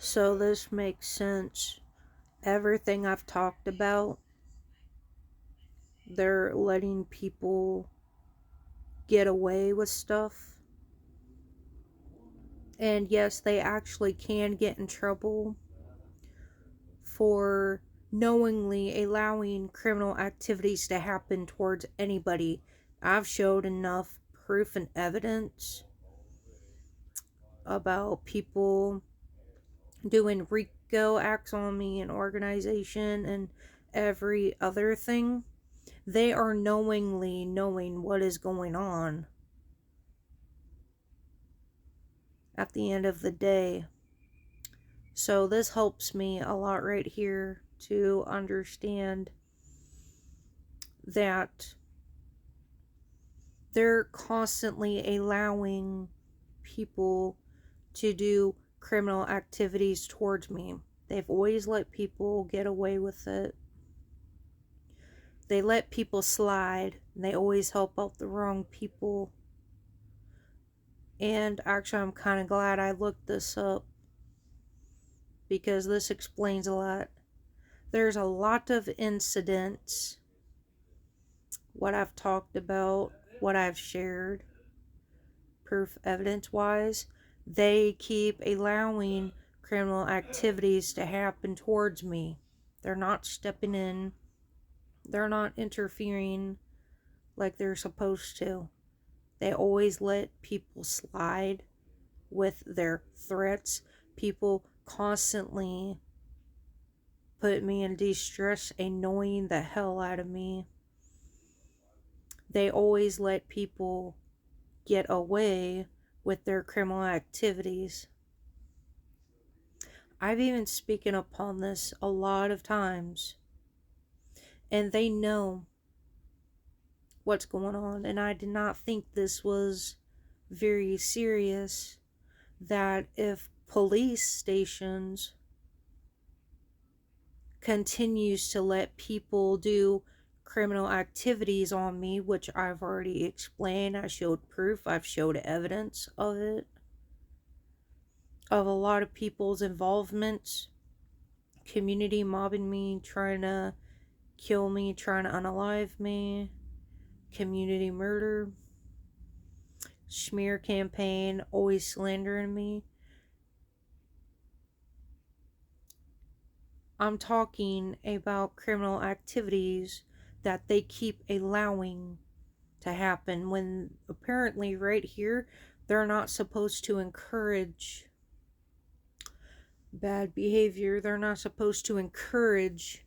So this makes sense. Everything I've talked about, they're letting people get away with stuff. And yes, they actually can get in trouble for knowingly allowing criminal activities to happen towards anybody. I've showed enough proof and evidence about people doing RICO acts on me and organization and every other thing. They are knowingly knowing what is going on at the end of the day. So this helps me a lot right here to understand that they're constantly allowing people to do criminal activities towards me. They've always let people get away with it. They let people slide, and they always help out the wrong people. And actually, I'm kind of glad I looked this up because this explains a lot. There's a lot of incidents, what I've talked about, what I've shared, proof evidence wise. They keep allowing criminal activities to happen towards me. They're not stepping in, they're not interfering like they're supposed to. They always let people slide with their threats. People constantly put me in distress, annoying the hell out of me. They always let people get away with their criminal activities. I've even spoken upon this a lot of times, and they know what's going on, and I did not think this was very serious, that if police stations continues to let people do criminal activities on me, which I've already explained, I showed proof, I've showed evidence of it, of a lot of people's involvement, community mobbing me, trying to kill me, trying to unalive me, community murder, smear campaign, always slandering me. I'm talking about criminal activities that they keep allowing to happen when apparently right here they're not supposed to encourage bad behavior. They're not supposed to encourage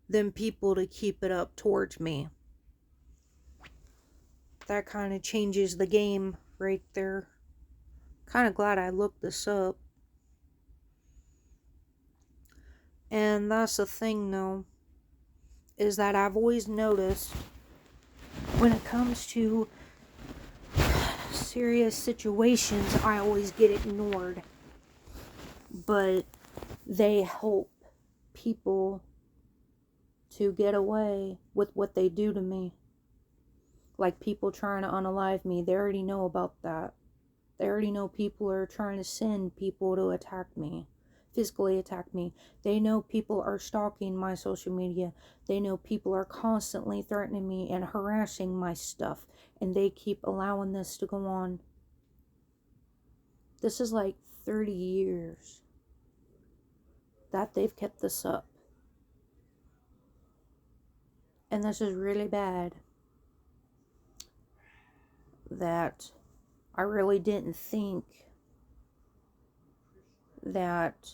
them people to keep it up towards me. That kind of changes the game right there. Kind of glad I looked this up. And that's the thing though, is that I've always noticed when it comes to serious situations, I always get ignored. But they help people to get away with what they do to me. Like people trying to unalive me, they already know about that. They already know people are trying to send people to attack me, physically attack me. They know people are stalking my social media. They know people are constantly threatening me and harassing my stuff. And they keep allowing this to go on. This is like 30 years that they've kept this up. And this is really bad. That I really didn't think that,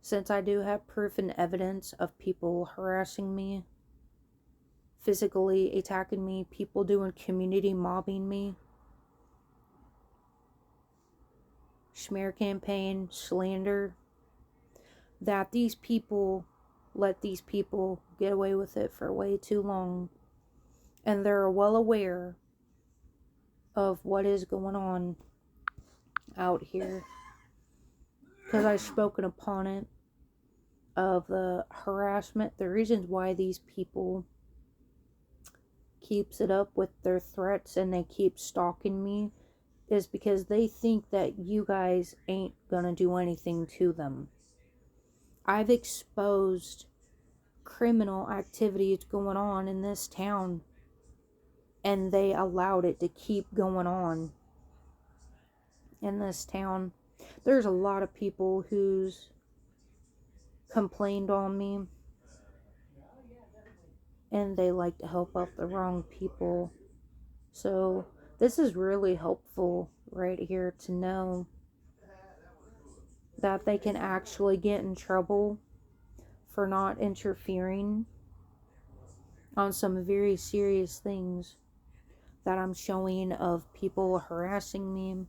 since I do have proof and evidence of people harassing me, physically attacking me, people doing community mobbing me, smear campaign, slander, that these people let these people get away with it for way too long. And they're well aware of what is going on out here. Because I've spoken upon it, of the harassment, the reasons why these people keeps it up with their threats and they keep stalking me is because they think that you guys ain't gonna do anything to them. I've exposed criminal activities going on in this town, and they allowed it to keep going on in this town. There's a lot of people who's complained on me, and they like to help out the wrong people. So this is really helpful right here to know that they can actually get in trouble for not interfering on some very serious things that I'm showing of people harassing me,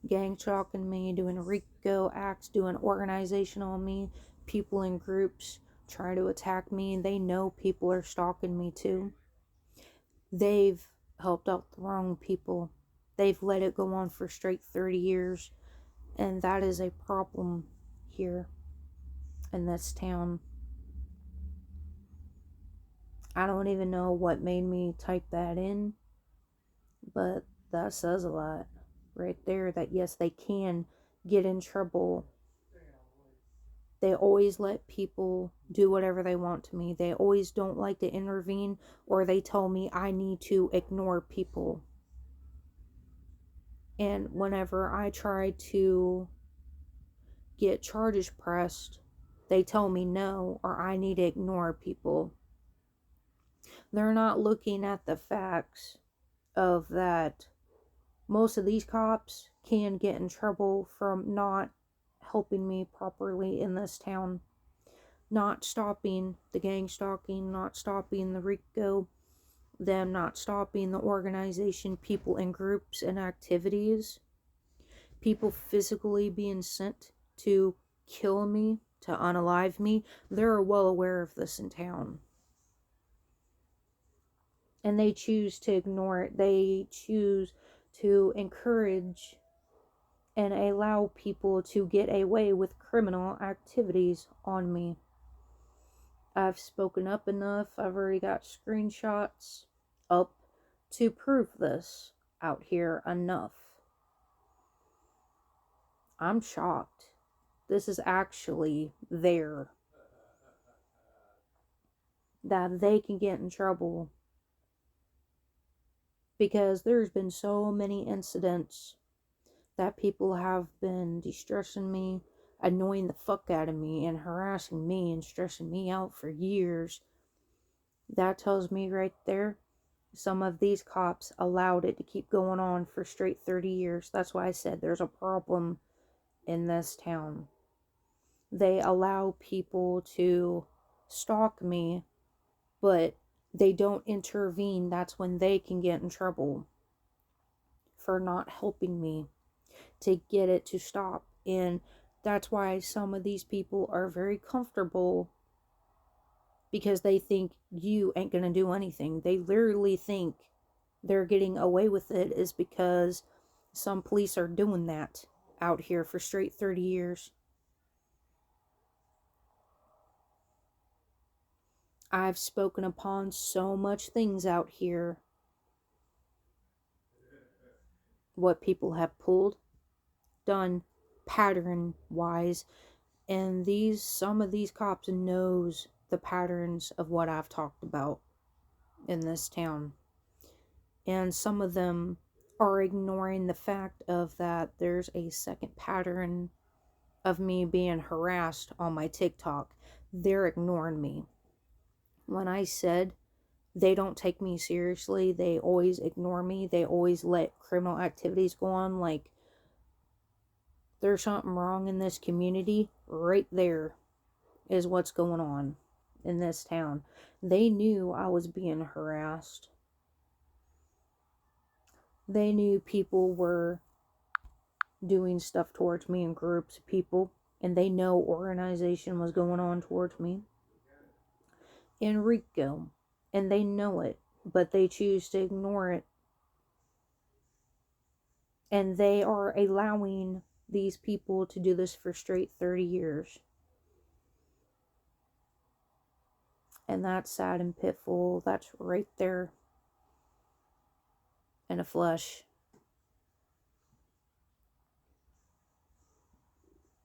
gang stalking me, doing RICO acts, doing organization on me, people in groups trying to attack me, and they know people are stalking me too. They've helped out the wrong people. They've let it go on for straight 30 years, and that is a problem here in this town. I don't even know what made me type that in, but that says a lot right there, that yes, they can get in trouble. They always let people do whatever they want to me. They always don't like to intervene, or they tell me I need to ignore people. And whenever I try to get charges pressed, they tell me no, or I need to ignore people. They're not looking at the facts of that most of these cops can get in trouble from not helping me properly in this town. Not stopping the gang stalking, not stopping the RICO, them not stopping the organization, people in groups and activities, people physically being sent to kill me, to unalive me. They're well aware of this in town. And they choose to ignore it. They choose to encourage and allow people to get away with criminal activities on me. I've spoken up enough. I've already got screenshots up to prove this out here enough. I'm shocked. This is actually there. That they can get in trouble. Because there's been so many incidents that people have been distressing me, annoying the fuck out of me, and harassing me and stressing me out for years. That tells me right there, some of these cops allowed it to keep going on for straight 30 years. That's why I said there's a problem in this town. They allow people to stalk me, but they don't intervene. That's when they can get in trouble for not helping me to get it to stop. And that's why some of these people are very comfortable, because they think you ain't gonna do anything. They literally think they're getting away with it is because some police are doing that out here for straight 30 years. I've spoken upon so much things out here, what people have pulled, done pattern wise, and some of these cops knows the patterns of what I've talked about in this town. And some of them are ignoring the fact of that there's a second pattern of me being harassed on my TikTok. They're ignoring me. When I said they don't take me seriously, they always ignore me. They always let criminal activities go on like there's something wrong in this community. Right there is what's going on in this town. They knew I was being harassed. They knew people were doing stuff towards me in groups of people, and they know organization was going on towards me in Rico, and they know it, but they choose to ignore it. And they are allowing these people to do this for straight 30 years. And that's sad and pitiful. That's right there in the flesh.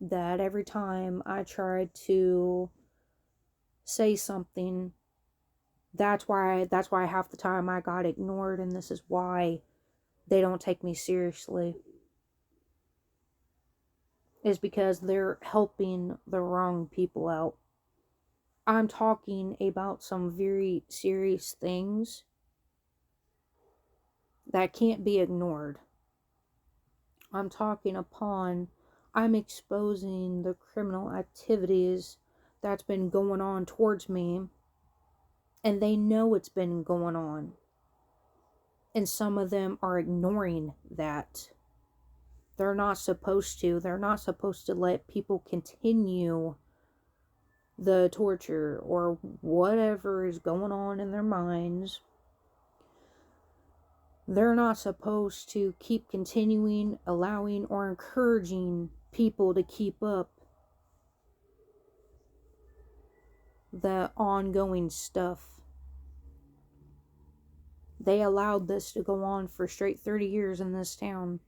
that every time I tried to say something, that's why half the time I got ignored, and this is why they don't take me seriously, is because they're helping the wrong people out. I'm talking about some very serious things that can't be ignored. I'm exposing the criminal activities that's been going on towards me, and they know it's been going on. And some of them are ignoring that. They're not supposed to. They're not supposed to let people continue the torture or whatever is going on in their minds. They're not supposed to keep continuing, allowing, or encouraging people to keep up the ongoing stuff. They allowed this to go on for straight 30 years in this town.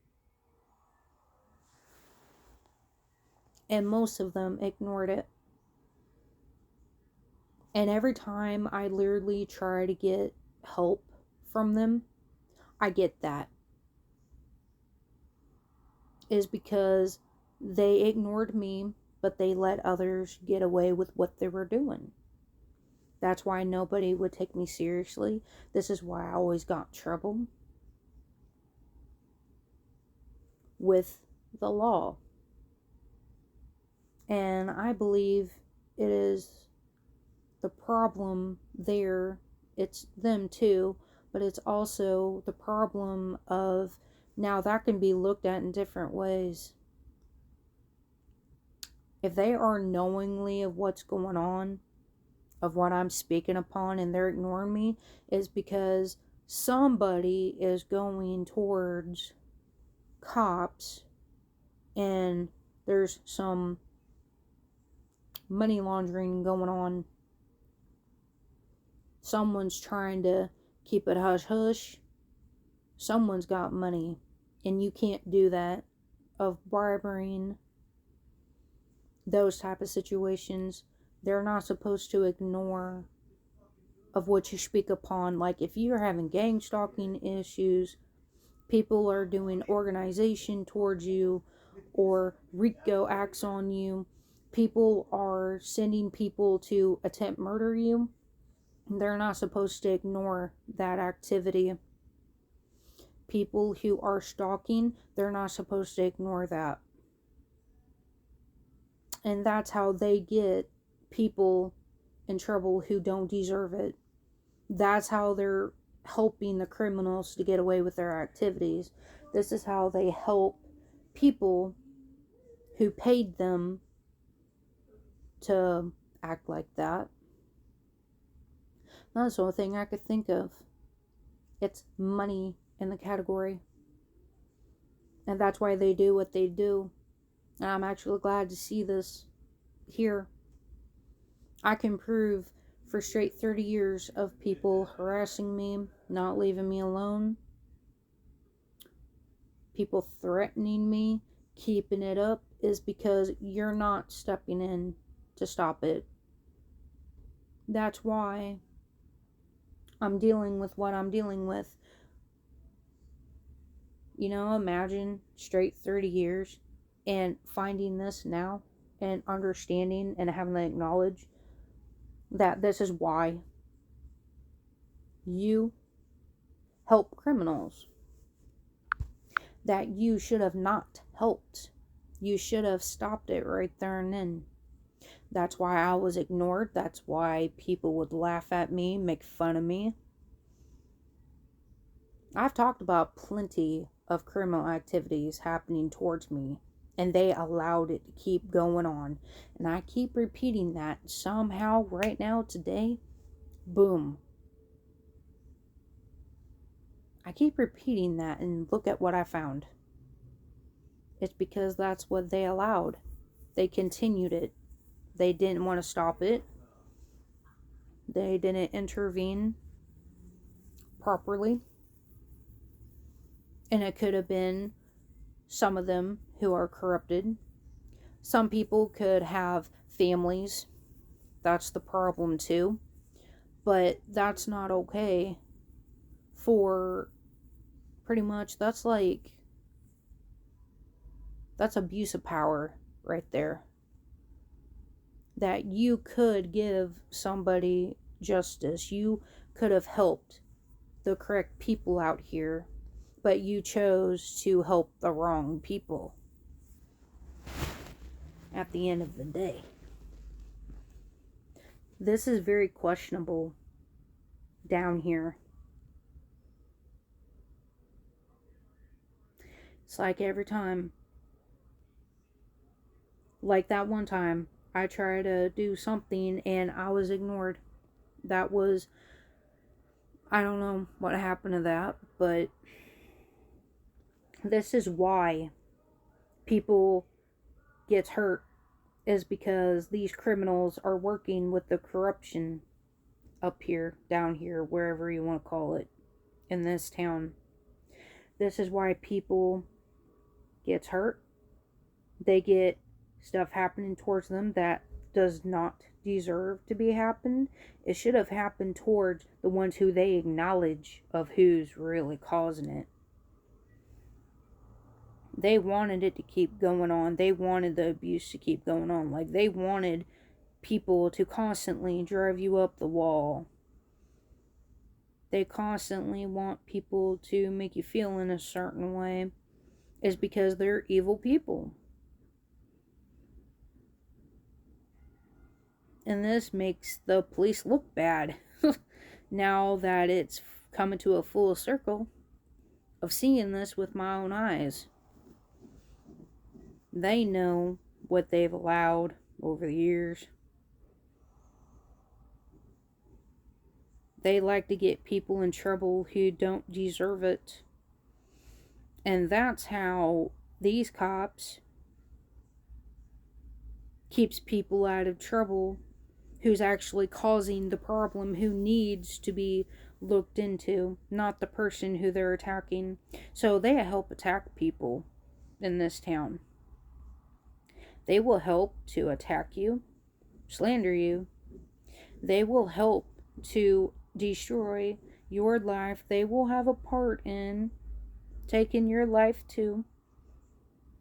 And most of them ignored it. And every time I literally try to get help from them, I get that. Is because they ignored me, but they let others get away with what they were doing. That's why nobody would take me seriously. This is why I always got in trouble with the law. And I believe it is the problem there. It's them too, but it's also the problem of now that can be looked at in different ways. If they are knowingly of what's going on, of what I'm speaking upon, and they're ignoring me, is because somebody is going towards cops and there's some money laundering going on. Someone's trying to keep it hush hush. Someone's got money, and you can't do that, of bribing, those type of situations. They're not supposed to ignore of what you speak upon. Like if you're having gang stalking issues, people are doing organization towards you, or RICO acts on you, people are sending people to attempt murder you, they're not supposed to ignore that activity. People who are stalking, they're not supposed to ignore that. And that's how they get people in trouble who don't deserve it. That's how they're helping the criminals to get away with their activities. This is how they help people who paid them to act like that. That's the only thing I could think of. It's money in the category. And that's why they do what they do. And I'm actually glad to see this here. I can prove for straight 30 years of people harassing me, not leaving me alone, people threatening me, keeping it up, is because you're not stepping in to stop it. That's why I'm dealing with what I'm dealing with. You know, imagine straight 30 years and finding this now and understanding and having to acknowledge that this is why you help criminals. That you should have not helped. You should have stopped it right there and then. That's why I was ignored. That's why people would laugh at me, make fun of me. I've talked about plenty of criminal activities happening towards me, and they allowed it to keep going on. And I keep repeating that. Somehow, right now, today, boom. I keep repeating that, and look at what I found. It's because that's what they allowed. They continued it. They didn't want to stop it. They didn't intervene properly. And it could have been some of them who are corrupted. Some people could have families. That's the problem too. But that's not okay for pretty much, that's abuse of power right there. That you could give somebody justice. You could have helped the correct people out here, but you chose to help the wrong people at the end of the day. This is very questionable down here. It's like every time, like that one time, I tried to do something and I was ignored. That was, I don't know what happened to that, but this is why people gets hurt, is because these criminals are working with the corruption up here, down here, wherever you want to call it, in this town. This is why people gets hurt. They get stuff happening towards them that does not deserve to be happened. It should have happened towards the ones who they acknowledge of who's really causing it. They wanted it to keep going on. They wanted the abuse to keep going on. Like, they wanted people to constantly drive you up the wall. They constantly want people to make you feel in a certain way. Is because they're evil people. And this makes the police look bad. Now that it's coming to a full circle of seeing this with my own eyes. They know what they've allowed over the years. They like to get people in trouble who don't deserve it. And that's how these cops keeps people out of trouble who's actually causing the problem, who needs to be looked into, not the person who they're attacking. So they help attack people in this town. They will help to attack you, slander you. They will help to destroy your life. They will have a part in taking your life too.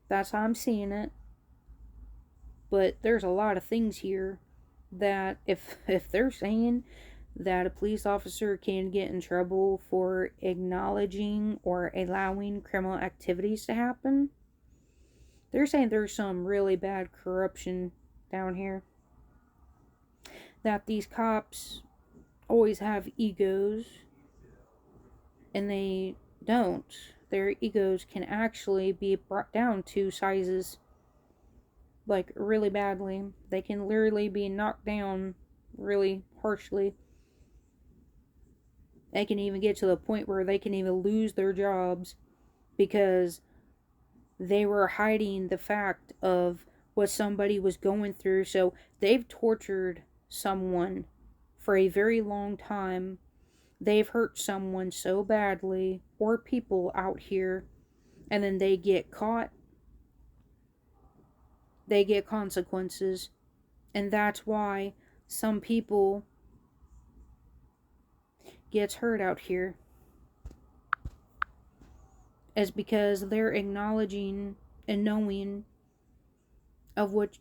That's how I'm seeing it. But there's a lot of things here that if they're saying that a police officer can get in trouble for acknowledging or allowing criminal activities to happen, they're saying there's some really bad corruption down here. That these cops always have egos, and they don't. Their egos can actually be brought down to sizes, like, really badly. They can literally be knocked down really harshly. They can even get to the point where they can even lose their jobs because they were hiding the fact of what somebody was going through. So they've tortured someone for a very long time. They've hurt someone so badly, or people out here, and then they get caught. They get consequences. And that's why some people gets hurt out here. Is because they're acknowledging and knowing of what,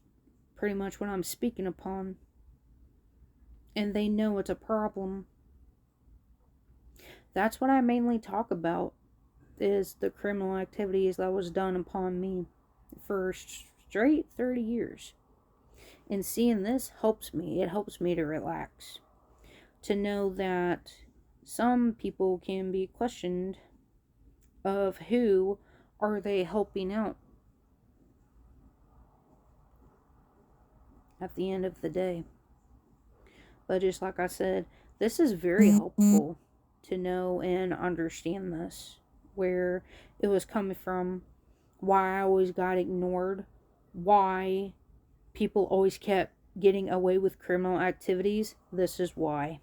pretty much what I'm speaking upon. And they know it's a problem. That's what I mainly talk about, is the criminal activities that was done upon me for straight 30 years. And seeing this helps me. It helps me to relax. To know that some people can be questioned of who are they helping out at the end of the day. But just like I said, this is very helpful to know and understand this, where it was coming from, why I always got ignored, why people always kept getting away with criminal activities. This is why.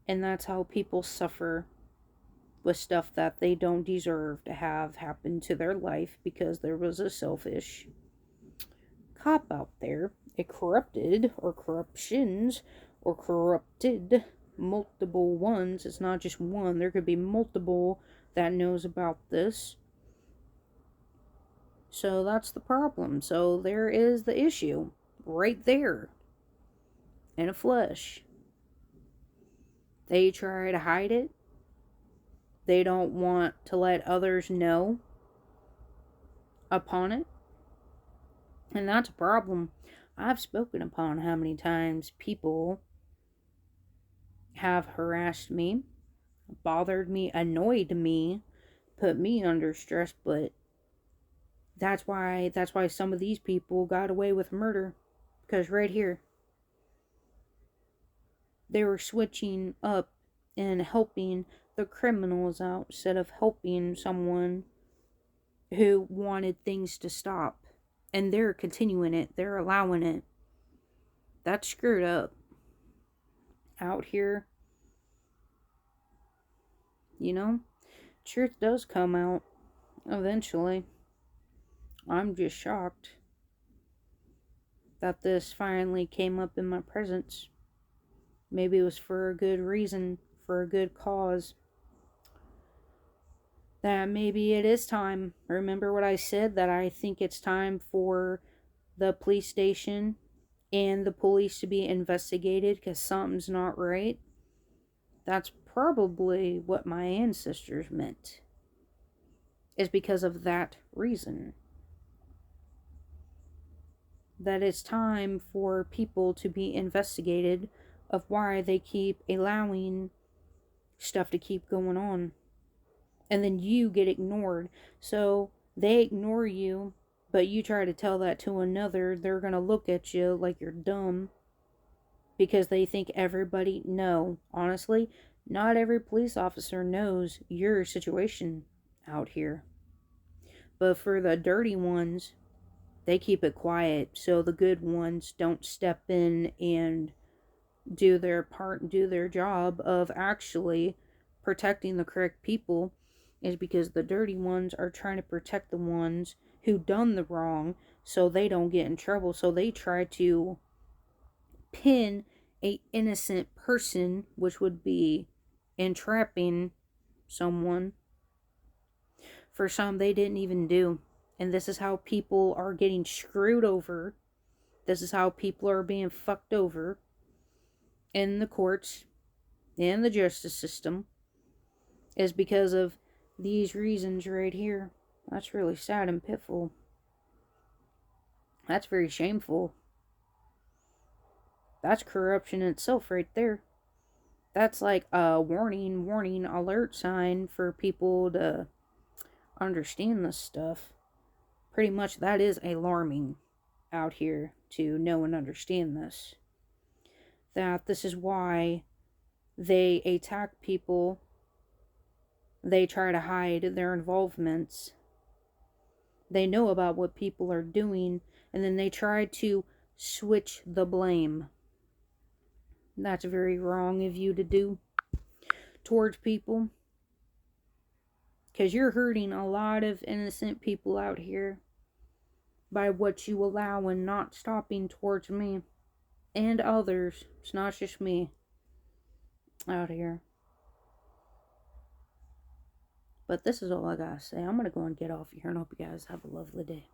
And that's how people suffer with stuff that they don't deserve to have happen to their life, because there was a selfish cop out there, a corrupted or corruptions or corrupted multiple ones. It's not just one. There could be multiple that knows about this. So that's the problem. So there is the issue right there in a flesh. They try to hide it. They don't want to let others know upon it. And that's a problem. I've spoken upon how many times people have harassed me, bothered me, annoyed me, put me under stress, but that's why some of these people got away with murder. Because right here, they were switching up and helping the criminals out instead of helping someone who wanted things to stop. And they're continuing it. They're allowing it. That's screwed up. Out here, you know, truth does come out eventually. I'm just shocked that this finally came up in my presence. Maybe it was for a good reason, for a good cause. That maybe it is time. Remember what I said, that I think it's time for the police station and the police to be investigated because something's not right. That's probably what my ancestors meant. Is because of that reason. That it's time for people to be investigated of why they keep allowing stuff to keep going on. And then you get ignored. So they ignore you, but you try to tell that to another, they're going to look at you like you're dumb. Because they think everybody, no, honestly, not every police officer knows your situation out here. But for the dirty ones, they keep it quiet so the good ones don't step in and do their part, do their job of actually protecting the correct people. Is because the dirty ones are trying to protect the ones who done the wrong so they don't get in trouble. So they try to pin a innocent person, which would be entrapping someone for some they didn't even do. And this is how people are getting screwed over. This is how people are being fucked over in the courts, in the justice system, is because of these reasons right here. That's really sad and pitiful. That's very shameful. That's corruption in itself right there. That's like a warning alert sign for people to understand this stuff. Pretty much that is alarming out here to know and understand this. That this is why they attack people. They try to hide their involvements. They know about what people are doing, and then they try to switch the blame. That's very wrong of you to do towards people. Because you're hurting a lot of innocent people out here by what you allow and not stopping towards me and others. It's not just me out here. But this is all I gotta say. I'm gonna go and get off here and hope you guys have a lovely day.